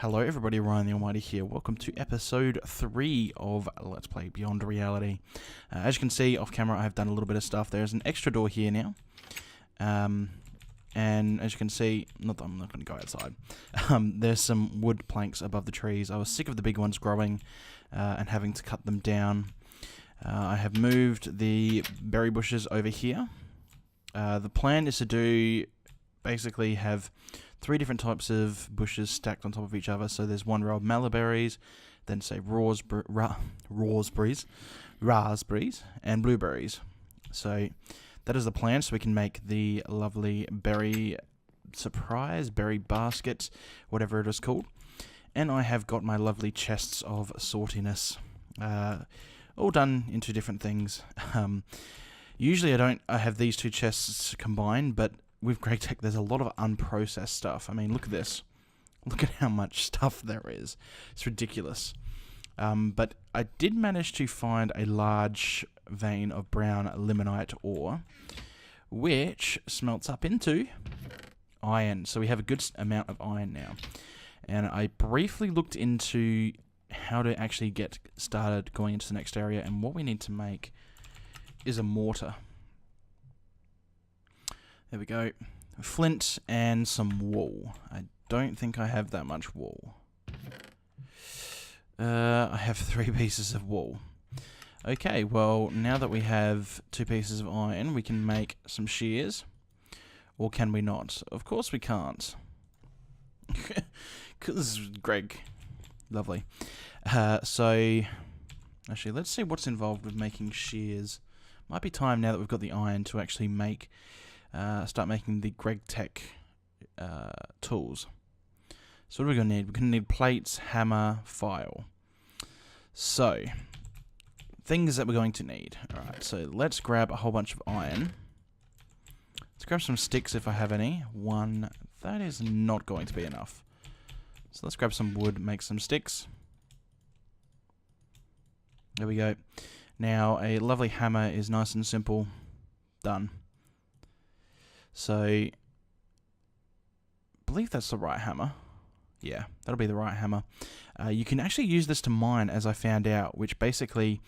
Hello everybody, Ryan the Almighty here. Welcome to episode 3 of Let's Play Beyond Reality. As you can see off camera, I've done a little bit of stuff. There's an extra door here now. And as you can see, I'm not going to go outside. There's some wood planks above the trees. I was sick of the big ones growing and having to cut them down. I have moved the berry bushes over here. The plan is to basically have 3 different types of bushes stacked on top of each other. So there's one row of mallow-berries, then say raspberries, and blueberries. So that is the plan, so we can make the lovely berry basket, whatever it is called. And I have got my lovely chests of saltiness, all done into different things. Usually I have these 2 chests combined, but with GregTech, there's a lot of unprocessed stuff. I mean, look at this. Look at how much stuff there is. It's ridiculous. But I did manage to find a large vein of brown limonite ore, which smelts up into iron. So we have a good amount of iron now. And I briefly looked into how to actually get started going into the next area. And what we need to make is a mortar. There we go. Flint and some wool. I don't think I have that much wool. I have 3 pieces of wool. Okay, well, now that we have 2 pieces of iron, we can make some shears. Or can we not? Of course we can't. Because Greg. Lovely. So, actually, let's see what's involved with making shears. Might be time now that we've got the iron to actually make... start making the GregTech tools. So what are we going to need? We're going to need plates, hammer, file. So, things that we're going to need. Alright, so let's grab a whole bunch of iron. Let's grab some sticks if I have any. 1, that is not going to be enough. So let's grab some wood, make some sticks. There we go. Now, a lovely hammer is nice and simple. Done. So, I believe that's the right hammer. Yeah, that'll be the right hammer. You can actually use this to mine, as I found out, which basically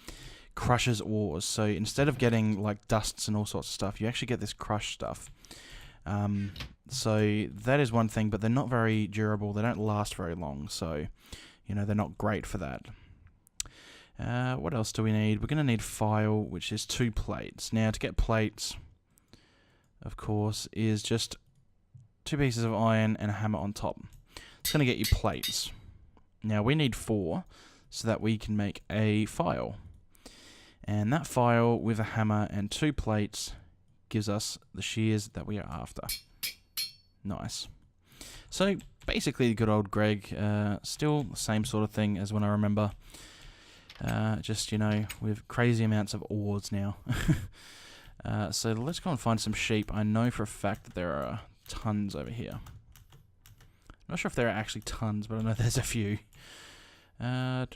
crushes ores. So instead of getting like dusts and all sorts of stuff, you actually get this crushed stuff. So that is one thing, but they're not very durable. They don't last very long, so you know they're not great for that. What else do we need? We're going to need file, which is 2 plates. Now to get plates, of course, is just 2 pieces of iron and a hammer on top. It's going to get you plates. Now, we need 4 so that we can make a file. And that file with a hammer and 2 plates gives us the shears that we are after. Nice. So, basically, good old Greg. Still the same sort of thing as when I remember. Just, you know, with crazy amounts of ores now. So let's go and find some sheep. I know for a fact that there are tons over here. I'm not sure if there are actually tons, but I know there's a few. Once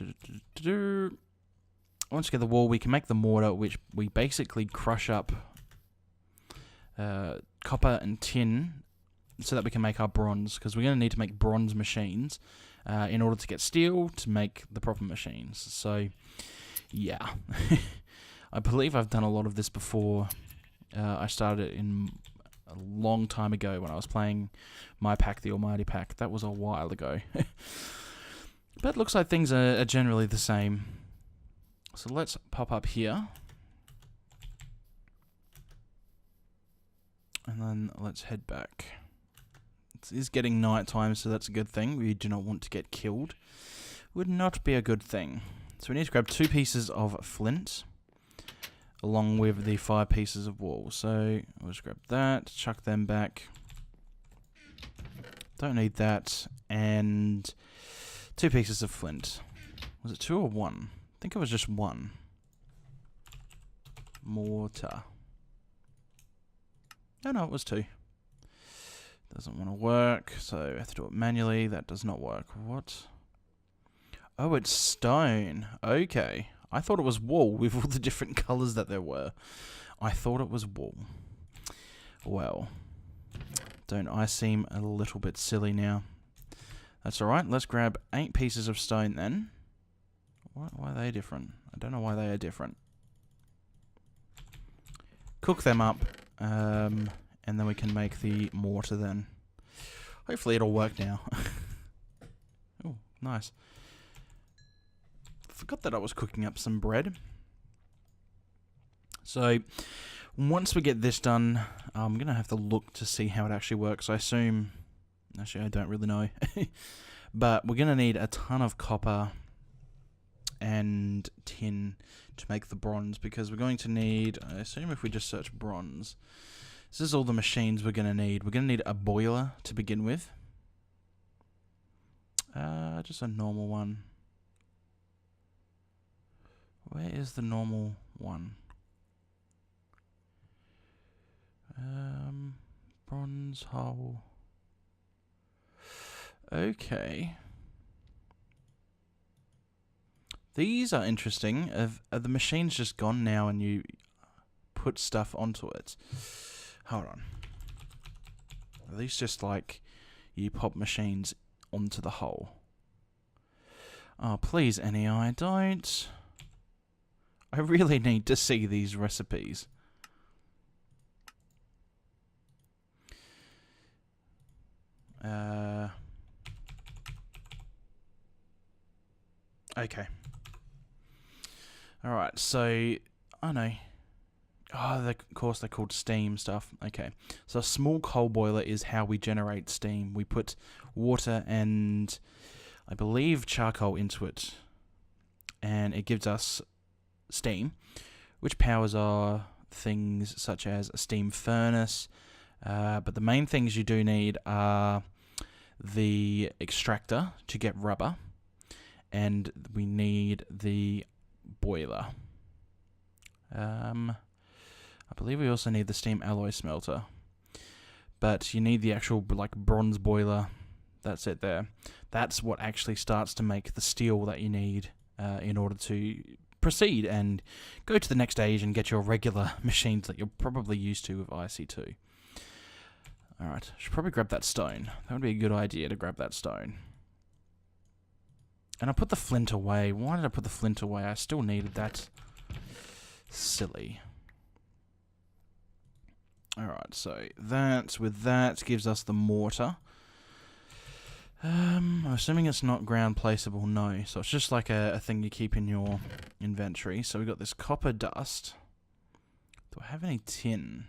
we get the wool, we can make the mortar, which we basically crush up copper and tin so that we can make our bronze, because we're going to need to make bronze machines in order to get steel to make the proper machines. So, yeah. I believe I've done a lot of this before. I started in a long time ago when I was playing ModPack, the Almighty Pack. That was a while ago. But it looks like things are generally the same. So let's pop up here. And then let's head back. It is getting night time, so that's a good thing. We do not want to get killed. Would not be a good thing. So we need to grab 2 pieces of flint, along with the 5 pieces of wool. So I'll just grab that, chuck them back. Don't need that. And 2 pieces of flint. Was it 2 or 1? I think it was just 1. Mortar. Oh no, it was 2. Doesn't want to work, so I have to do it manually. That does not work. What? Oh, it's stone. Okay. I thought it was wool with all the different colours that there were. I thought it was wool. Well, don't I seem a little bit silly now? That's alright. Let's grab 8 pieces of stone then. Why are they different? I don't know why they are different. Cook them up, and then we can make the mortar then. Hopefully it'll work now. Oh, nice. Forgot that I was cooking up some bread. So, once we get this done, I'm going to have to look to see how it actually works. I assume... Actually, I don't really know. But we're going to need a ton of copper and tin to make the bronze, because we're going to need... I assume if we just search bronze... This is all the machines we're going to need. We're going to need a boiler to begin with. Just a normal one. Where is the normal one? Bronze hull. Okay. These are interesting. Are the machines just gone now and you put stuff onto it? Hold on. Are these just like you pop machines onto the hull? Oh, please, NEI, don't. I really need to see these recipes. Okay. Alright, so... I know. Oh, of course they're called steam stuff. Okay. So a small coal boiler is how we generate steam. We put water and, I believe, charcoal into it. And it gives us steam, which powers our things such as a steam furnace. But the main things you do need are the extractor to get rubber, and we need the boiler. I believe we also need the steam alloy smelter, but you need the actual like bronze boiler. That's it there. That's what actually starts to make the steel that you need in order to proceed and go to the next stage and get your regular machines that you're probably used to with IC2. Alright, should probably grab that stone. That would be a good idea to grab that stone. And I put the flint away. Why did I put the flint away? I still needed that. Silly. Alright, so that gives us the mortar. I'm assuming it's not ground placeable, no. So it's just like a thing you keep in your inventory. So we've got this copper dust. Do I have any tin?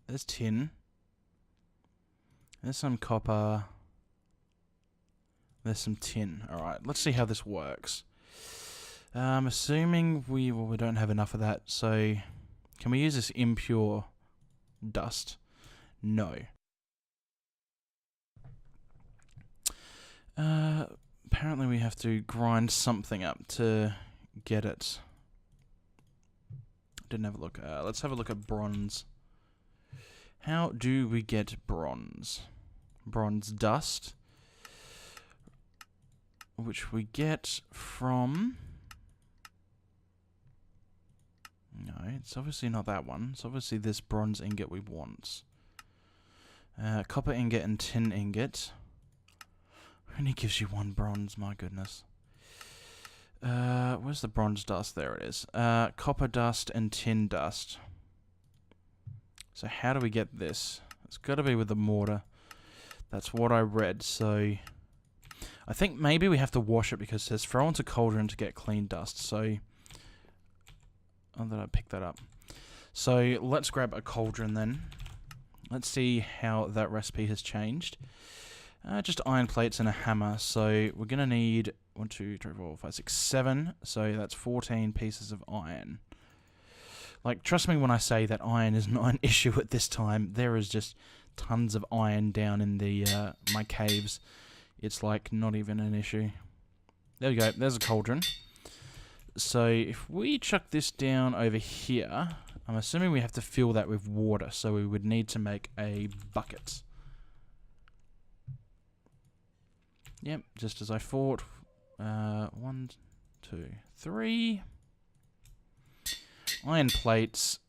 There's tin. There's some copper. There's some tin. Alright, let's see how this works. Assuming we don't have enough of that, so can we use this impure dust? No. Apparently we have to grind something up to get it. Didn't have a look. Let's have a look at bronze. How do we get bronze? Bronze dust, which we get from... No, it's obviously not that one. It's obviously this bronze ingot we want. Copper ingot and tin ingot. Only gives you one bronze, my goodness. Where's the bronze dust? There it is. Copper dust and tin dust. So how do we get this? It's got to be with the mortar. That's what I read, so... I think maybe we have to wash it because it says throw into cauldron to get clean dust, so... Oh, did I pick that up? So let's grab a cauldron then. Let's see how that recipe has changed. Just iron plates and a hammer, so we're going to need 1, 2, 3, 4, 5, 6, 7, so that's 14 pieces of iron. Like, trust me when I say that iron is not an issue at this time. There is just tons of iron down in the my caves. It's like not even an issue. There we go, there's a cauldron. So if we chuck this down over here, I'm assuming we have to fill that with water, so we would need to make a bucket. Yep, just as I thought. 1, 2, 3. Iron plates,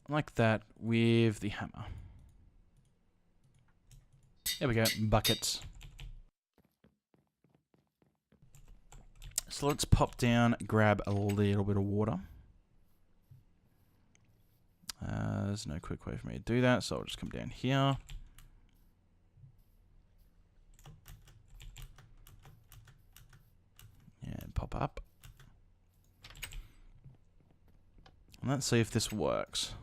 like that, with the hammer. There we go, buckets. So let's pop down, grab a little bit of water. There's no quick way for me to do that, so I'll just come down here. And pop up. And let's see if this works.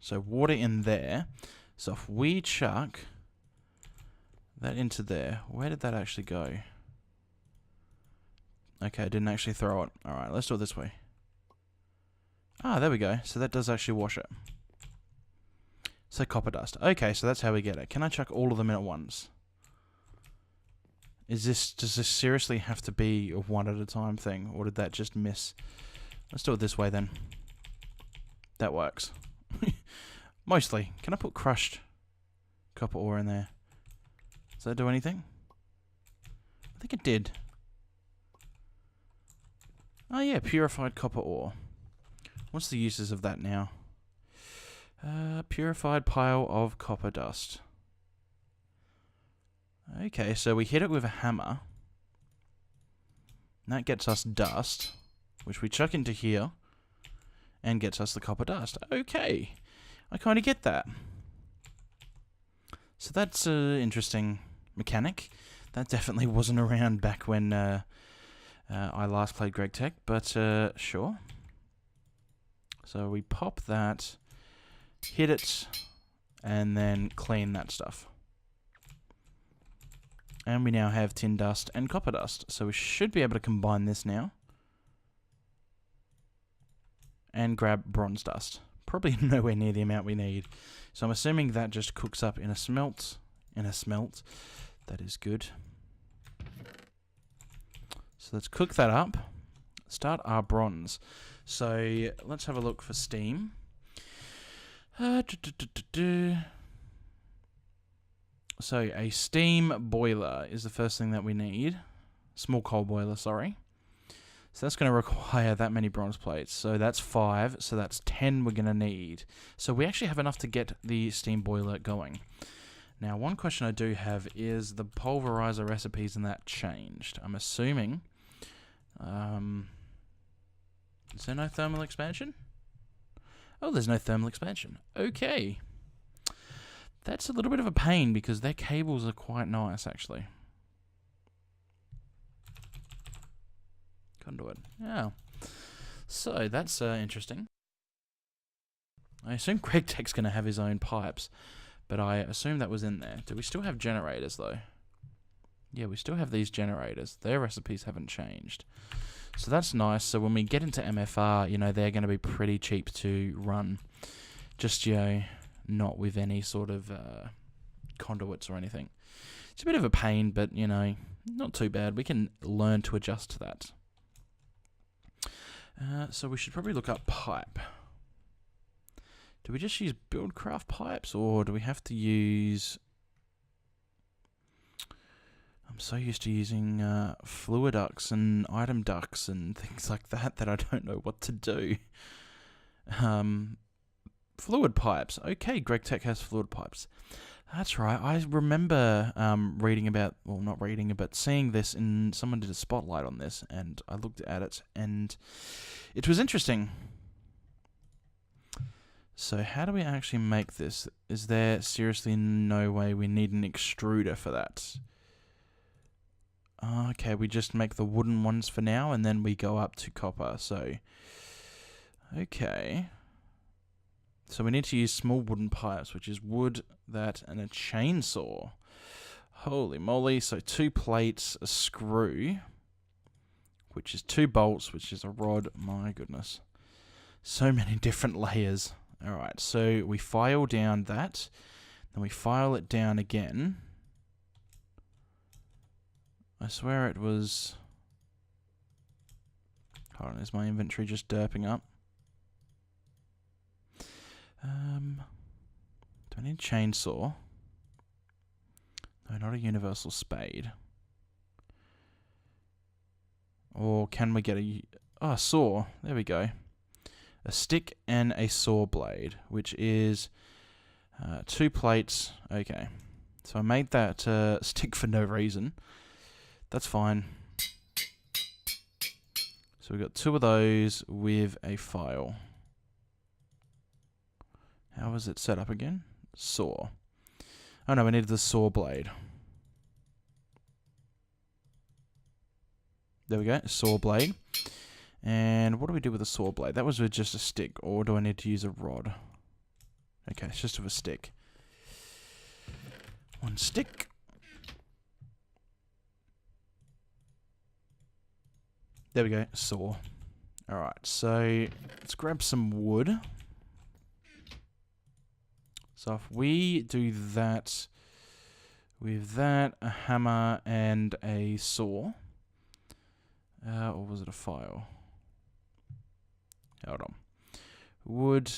So water in there. So if we chuck that into there, where did that actually go? Okay, I didn't actually throw it. Alright, let's do it this way. Ah, there we go. So that does actually wash it. So copper dust. Okay, so that's how we get it. Can I chuck all of them in at once? Does this seriously have to be a one at a time thing, or did that just miss? Let's do it this way then. That works. Mostly. Can I put crushed copper ore in there? Does that do anything? I think it did. Oh yeah, purified copper ore. What's the uses of that now? Purified pile of copper dust. Okay, so we hit it with a hammer. And that gets us dust, which we chuck into here, and gets us the copper dust. Okay, I kind of get that. So that's an interesting mechanic. That definitely wasn't around back when I last played GregTech, but sure. So we pop that, hit it, and then clean that stuff. And we now have tin dust and copper dust. So we should be able to combine this now. And grab bronze dust. Probably nowhere near the amount we need. So I'm assuming that just cooks up in a smelt. That is good. So let's cook that up. Start our bronze. So let's have a look for steam. So a steam boiler is the first thing that we need. Small coal boiler, sorry. So that's going to require that many bronze plates. So that's 5, so that's 10 we're going to need. So we actually have enough to get the steam boiler going. Now, one question I do have is the pulverizer recipes and that changed. I'm assuming... is there no thermal expansion? Oh, there's no thermal expansion. Okay. That's a little bit of a pain because their cables are quite nice, actually. Conduit. Yeah. So, that's interesting. I assume GregTech's going to have his own pipes, but I assume that was in there. Do we still have generators, though? Yeah, we still have these generators. Their recipes haven't changed. So that's nice. So when we get into MFR, you know, they're going to be pretty cheap to run. Just, you know, not with any sort of conduits or anything. It's a bit of a pain, but, you know, not too bad. We can learn to adjust to that. So we should probably look up pipe. Do we just use Buildcraft pipes, or do we have to use... I'm so used to using Fluiducts and item ducts and things like that that I don't know what to do. Fluid pipes. Okay, GregTech has fluid pipes. That's right. I remember reading about, well, not reading, but seeing this, and someone did a spotlight on this, and I looked at it, and it was interesting. So how do we actually make this? Is there seriously no way we need an extruder for that? Okay, we just make the wooden ones for now, and then we go up to copper, so... Okay. So we need to use small wooden pipes, which is wood, that, and a chainsaw. Holy moly. So 2 plates, a screw, which is 2 bolts, which is a rod. My goodness. So many different layers. Alright, so we file down that, then we file it down again. I swear it was... Hold on, is my inventory just derping up? Do I need a chainsaw? No, not a universal spade. Or can we get a... Oh, a saw. There we go. A stick and a saw blade, which is 2 plates. Okay. So I made that stick for no reason. That's fine. So we've got 2 of those with a file. How was it set up again? Saw. Oh no, we needed the saw blade. There we go, saw blade. And what do we do with a saw blade? That was with just a stick, or do I need to use a rod? Okay, it's just with a stick. 1 stick. There we go, saw. Alright, so let's grab some wood. So if we do that with that, a hammer, and a saw. Or was it a file? Hold on. Wood.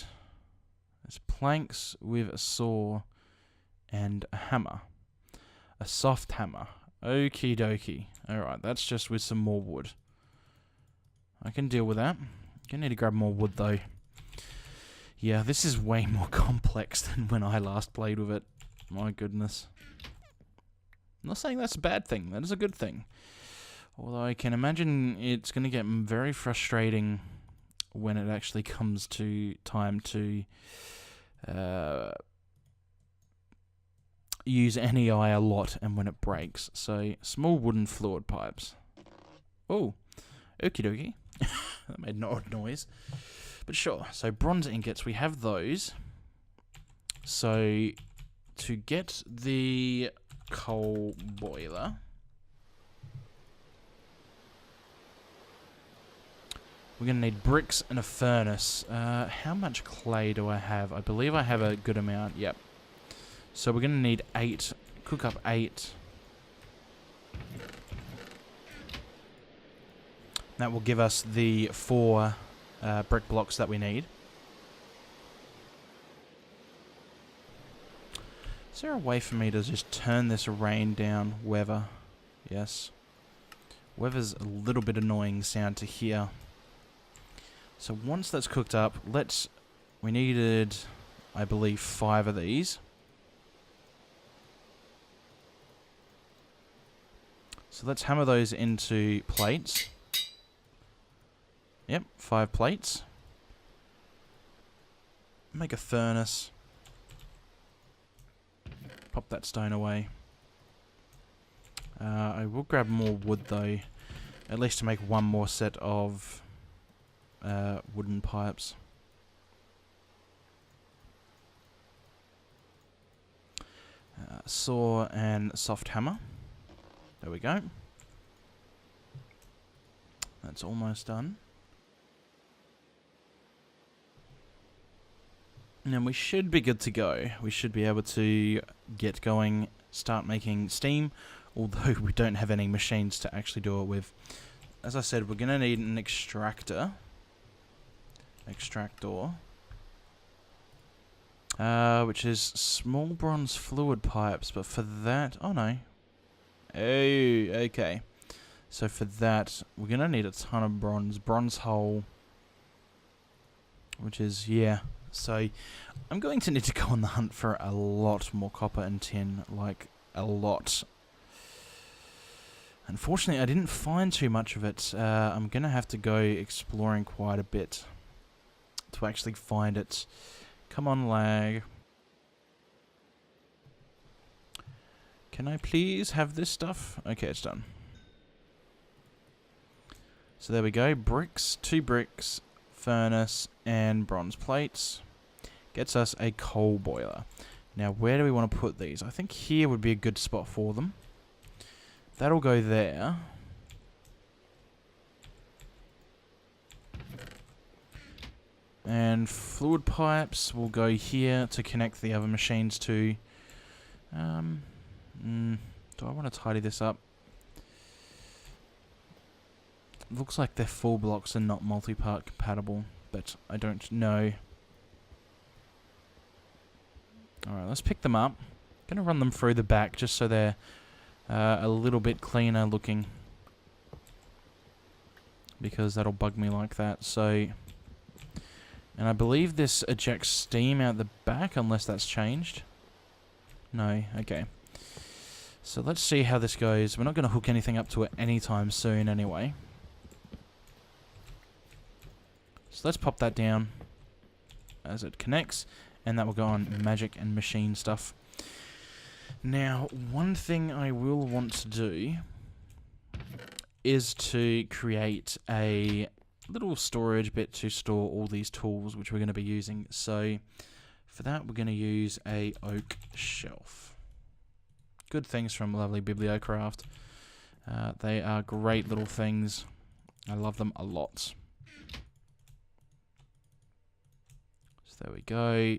There's planks with a saw and a hammer. A soft hammer. Okie dokie. Alright, that's just with some more wood. I can deal with that. Gonna need to grab more wood though. Yeah, this is way more complex than when I last played with it. My goodness. I'm not saying that's a bad thing. That is a good thing. Although I can imagine it's going to get very frustrating when it actually comes to time to use NEI a lot and when it breaks. So, small wooden fluid pipes. Oh, okie dokie. That made an odd noise. But sure, so bronze ingots, we have those. So, to get the coal boiler, we're going to need bricks and a furnace. How much clay do I have? I believe I have a good amount, yep. So we're going to need 8, cook up 8. That will give us the 4 brick blocks that we need. Is there a way for me to just turn this rain down? Weather. Yes. Weather's a little bit annoying sound to hear. So once that's cooked up, we needed, I believe, 5 of these. So let's hammer those into plates. Yep, 5 plates. Make a furnace. Pop that stone away. I will grab more wood though, at least to make 1 more set of wooden pipes. Saw and soft hammer. There we go. That's almost done. And then we should be good to go. We should be able to get going, start making steam, although we don't have any machines to actually do it with. As I said, we're going to need an extractor. Which is small bronze fluid pipes, but for that... Oh, no. Oh, okay. So for that, we're going to need a ton of bronze. Bronze hull. Which is, yeah... So, I'm going to need to go on the hunt for a lot more copper and tin, like, a lot. Unfortunately, I didn't find too much of it. I'm going to have to go exploring quite a bit to actually find it. Come on, lag. Can I please have this stuff? Okay, it's done. So there we go, bricks, 2 bricks, furnace, and bronze plates. Gets us a coal boiler. Now, where do we want to put these? I think here would be a good spot for them. That'll go there. And fluid pipes will go here to connect the other machines to. Do I want to tidy this up? Looks like their full blocks are not multi-part compatible, but I don't know. Alright, let's pick them up. Gonna run them through the back just so they're a little bit cleaner looking, because that'll bug me like that. So, and I believe this ejects steam out the back, unless that's changed. No, okay. So let's see how this goes. We're not going to hook anything up to it anytime soon anyway. So let's pop that down as it connects, and that will go on magic and machine stuff. Now, one thing I will want to do is to create a little storage bit to store all these tools which we're going to be using. So for that, we're going to use a oak shelf. Good things from lovely Bibliocraft. They are great little things. I love them a lot. So there we go.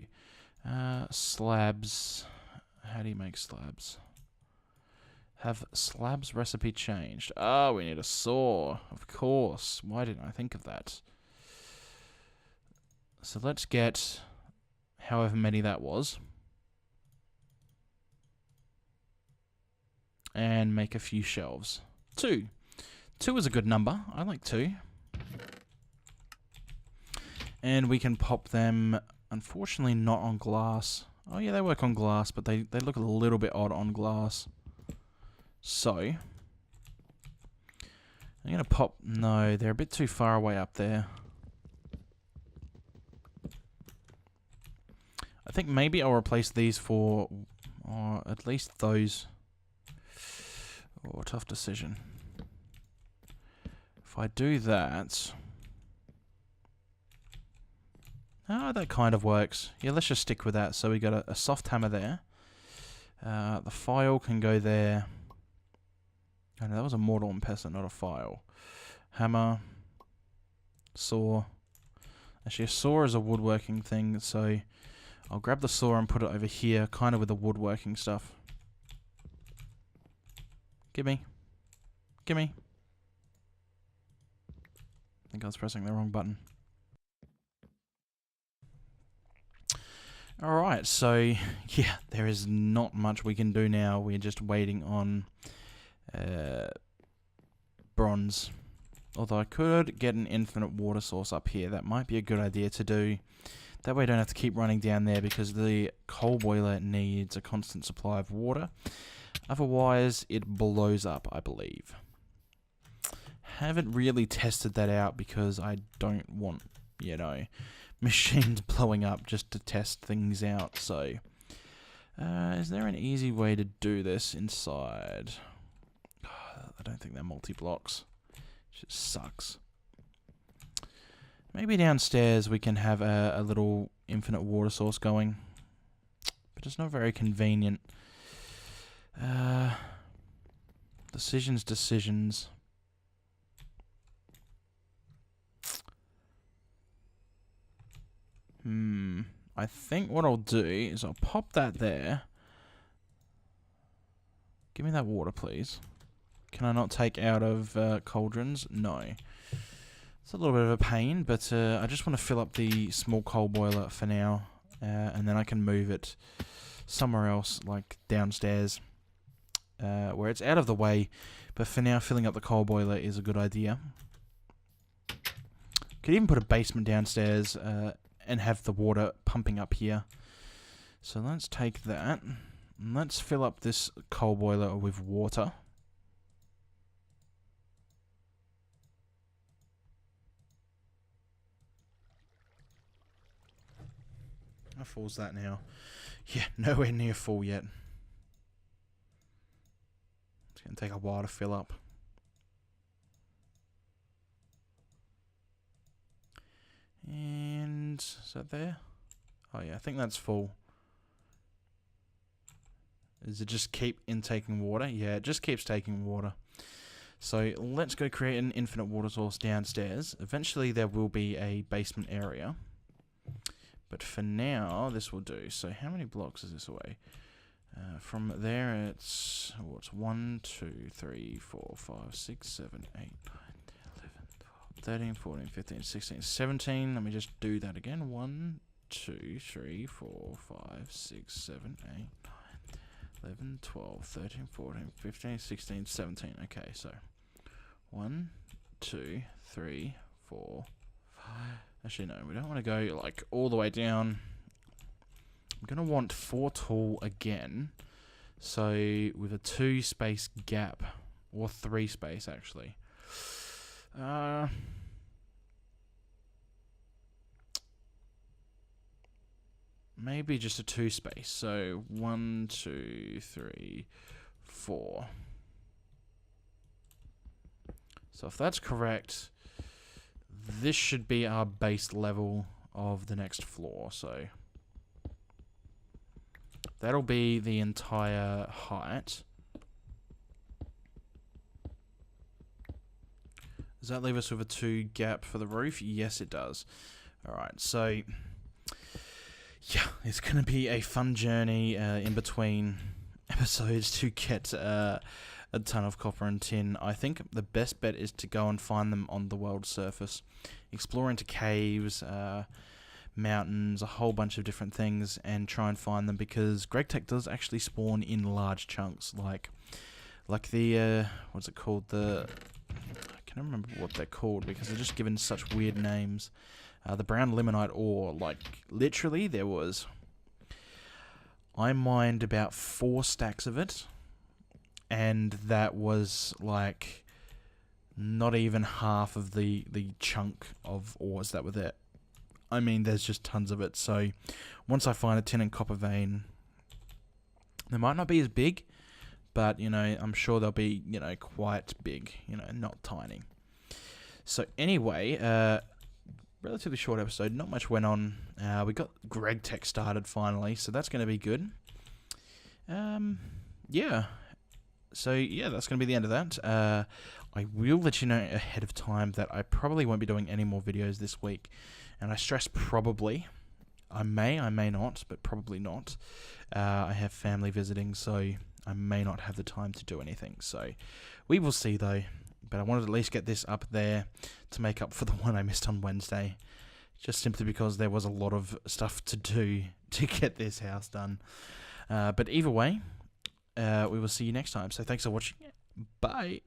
Slabs. How do you make slabs? Have slabs recipe changed? Oh, we need a saw. Of course. Why didn't I think of that? So let's get however many that was. And make a few shelves. 2. 2 is a good number. I like 2. And we can pop them, unfortunately not on glass. Oh yeah, they work on glass, but they look a little bit odd on glass. So, I'm going to pop... No, they're a bit too far away up there. I think maybe I'll replace these for... or at least those... Oh, tough decision. If I do that... Oh, that kind of works. Yeah, let's just stick with that. So we got a soft hammer there. The file can go there. Oh, no, that was a mortal and pestle, not a file. Hammer. Saw. Actually, a saw is a woodworking thing, so I'll grab the saw and put it over here, kind of with the woodworking stuff. Gimme. Gimme. I think I was pressing the wrong button. Alright, so yeah, there is not much we can do now. We're just waiting on bronze. Although I could get an infinite water source up here. That might be a good idea to do. That way I don't have to keep running down there, because the coal boiler needs a constant supply of water. Otherwise, it blows up, I believe. Haven't really tested that out because I don't want, you know, machines blowing up just to test things out. So, is there an easy way to do this inside? I don't think they're multi-blocks. It just sucks. Maybe downstairs we can have a little infinite water source going. But it's not very convenient. Decisions. I think what I'll do is I'll pop that there. Give me that water, please. Can I not take out of cauldrons? No. It's a little bit of a pain, but I just want to fill up the small coal boiler for now. And then I can move it somewhere else, like downstairs, where it's out of the way. But for now, filling up the coal boiler is a good idea. Could even put a basement downstairs and have the water pumping up here. So let's take that. And let's fill up this coal boiler with water. How full's that now? Yeah, nowhere near full yet. It's going to take a while to fill up. And is that there? Oh yeah, I think that's full. Does it just keep intaking water? Yeah, it just keeps taking water. So let's go create an infinite water source downstairs. Eventually there will be a basement area. But for now, this will do. So how many blocks is this away? From there it's, what's 1, 2, 3, 4, 5, 6, 7, 8, 9, 13, 14, 15, 16, 17. Let me just do that again. 1, 2, 3, 4, 5, 6, 7, 8, 9, 11, 12, 13, 14, 15, 16, 17. Okay, so 1, 2, 3, 4, 5. Actually, no, we don't want to go like all the way down. I'm going to want 4 tall again. So with a 2 space gap, or 3 space actually. maybe just a 2 space. So 1, 2, 3, 4. So if that's correct, this should be our base level of the next floor. So that'll be the entire height. Does that leave us with a 2 gap for the roof? Yes, it does. Alright, so yeah, it's going to be a fun journey in between episodes to get a ton of copper and tin. I think the best bet is to go and find them on the world surface. Explore into caves, mountains, a whole bunch of different things, and try and find them, because GregTech does actually spawn in large chunks, like the, what's it called, I can't remember what they're called because they're just given such weird names. The brown limonite ore, like literally I mined about 4 stacks of it, and that was like not even half of the chunk of ores that were there. I mean, there's just tons of it. So once I find a tin and copper vein, they might not be as big, but, you know, I'm sure they'll be, you know, quite big, you know, not tiny. So anyway, relatively short episode, not much went on. We got GregTech started finally, so that's going to be good. Yeah. So yeah, that's going to be the end of that. I will let you know ahead of time that I probably won't be doing any more videos this week. And I stress probably. I may not, but probably not. I have family visiting, so I may not have the time to do anything. So we will see though. But I wanted to at least get this up there to make up for the one I missed on Wednesday. Just simply because there was a lot of stuff to do to get this house done. But either way, we will see you next time. So thanks for watching. Bye.